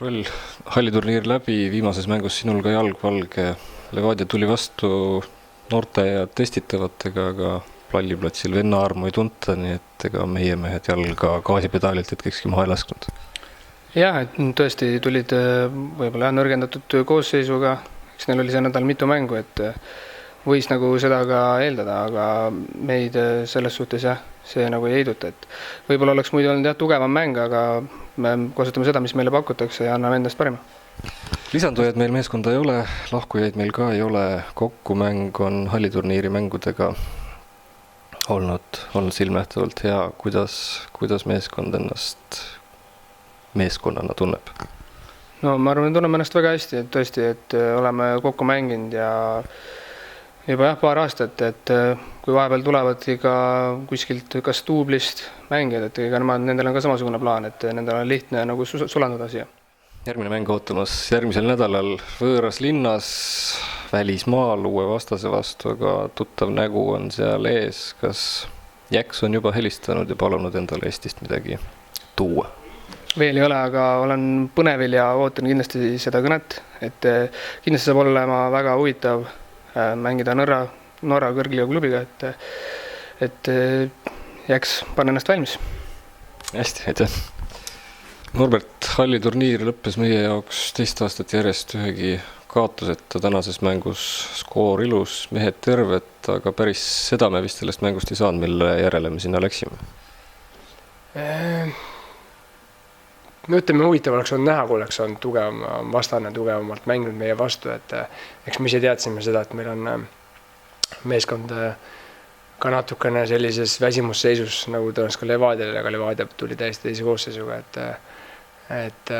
Roll, halliturniir läbi, viimases mängus sinul ka jalg valge. Levadia tuli vastu noorte ja testitavatega, aga palliplatsil venna armu ei tunta, nii et ega meie mehed jalga gaasipedaalilt hetkekski maha ei lasknud. Jah, et tõesti tulid võib-olla nõrgendatud koosseisuga, eks neil oli see nädal mitu mängu, et võis nagu seda ka eeldada, aga meid selles suhtes see nagu ei heiduta, et võib-olla oleks muidu olnud tugevam mäng, aga me kasutame seda, mis meile pakutakse ja anname endast parima. Lisandujaid meil meeskonda ei ole, lahkujaid meil ka ei ole, kokkumäng on halliturniiri mängudega olnud silmähtavalt hea. Kuidas meeskond ennast meeskonnana tunneb? No ma arvan, tunneme ennast väga hästi, et tõesti, et oleme kokku mänginud ja juba paar aastat, et kui vahepeal tulevad ka kuskilt kas duublist mängijad, et nendel on ka samasugune plaan, et nendel on lihtne nagu sulanduda siia. Järgmine mäng ootamas järgmisel nädalal võõras linnas, välismaal uue vastase vastu, aga tuttav nägu on seal ees. Kas Jäks on juba helistanud ja palunud endale Eestist midagi tuua? Veel ei ole, aga olen põnevil ja ootan kindlasti seda kõnet, et kindlasti saab olema väga huvitav mängida Norra kõrgliiga klubiga, et Jäks panna ennast valmis. Hästi, aitäh. Norbert, halliturniir lõppes meie jaoks teist aastat järjest ühegi kaotuseta. Tänases mängus skoor ilus, mehed terved, aga päris seda me vist sellest mängust ei saanud, mille järele me sinna läksime. Me ütleme, huvitav oleks olnud näha, kui oleks olnud tugevam vastane, tugevamalt mänginud meie vastu, et eks me ise teadsime seda, et meil on meeskond ka natukene sellises väsimusseisus, nagu tõenäoliselt ka Levadial, aga Levadia tuli täiesti teise koosseisuga, et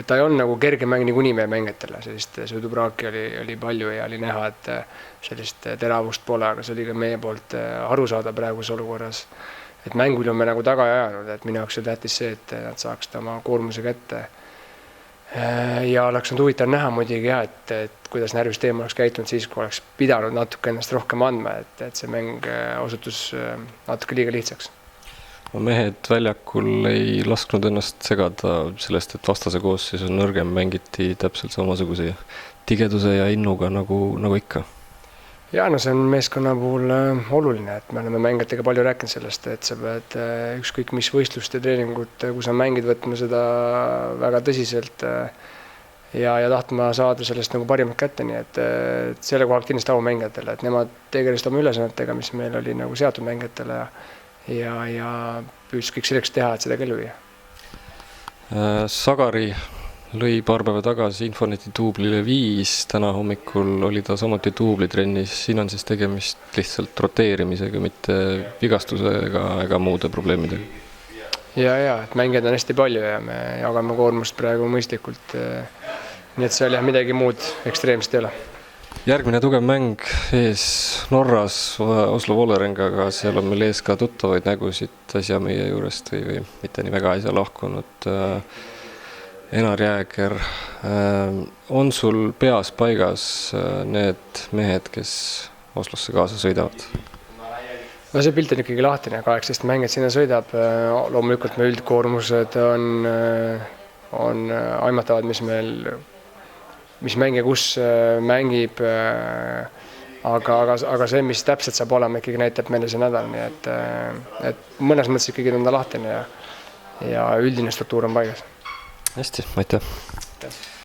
ta ei olnud nagu kerge mäng niikuinii meie mängijatele, sellist sõidupraaki oli palju ja oli näha, et sellist teravust pole, aga see oli ka meie poolt aru saada praeguses olukorras. Et mängul on me nagu taga ajanud, et minu jaoks oli tähtis see, et nad saaksid oma koormuse kätte. Ja oleks olnud huvitav näha muidugi, et kuidas närvisteema oleks käitunud siis, kui oleks pidanud natuke ennast rohkem andma, et see mäng osutus natuke liiga lihtsaks. Mehed väljakul ei lasknud ennast segada sellest, et vastase koosseis on nõrgem, mängiti täpselt samasuguse tigeduse ja innuga nagu ikka. Ja no see on meeskonna puhul oluline, et me oleme mängijatega palju rääkinud sellest, et sa pead ükskõik mis võistluste treeningut, kui sa mängid, võtma seda väga tõsiselt ja tahtma saada sellest nagu parimat kätte, nii et selle kohalt kindlasti au mängijatele, et nemad tegelesid oma ülesannetega, mis meil oli nagu seatud mängijatele ja püüdis kõik selleks teha, et seda kellu viia. Sagari lõi paar päeva tagasi Infoneti duublile 5, täna hommikul oli ta samuti duublitrennis. Siin on siis tegemist lihtsalt roteerimisega, mitte vigastusega ega muude probleemidega. Ja, et mängijad on hästi palju ja me jagame koormust praegu mõistlikult. Nii et seal midagi muud ekstreemset ei ole. Järgmine tugev mäng ees Norras Oslo Vålerengaga, seal on meil ees ka tuttavaid nägusid asja meie juurest või mitte nii väga asja lahkunud. Enar Jääger, on sul peas paigas need mehed, kes Oslosse kaasa sõidavad? No see pilt on ikkagi lahtine, 18 mängijat sinna sõidab. Loomulikult me üldkoormused on aimatavad, mis mängija kus mängib, aga see, mis täpselt saab olema, ikkagi näitab meile see nädal, nii et mõnes mõttes ikkagi on ta lahtine ja üldine struktuur on paigas. Hästi, aitäh.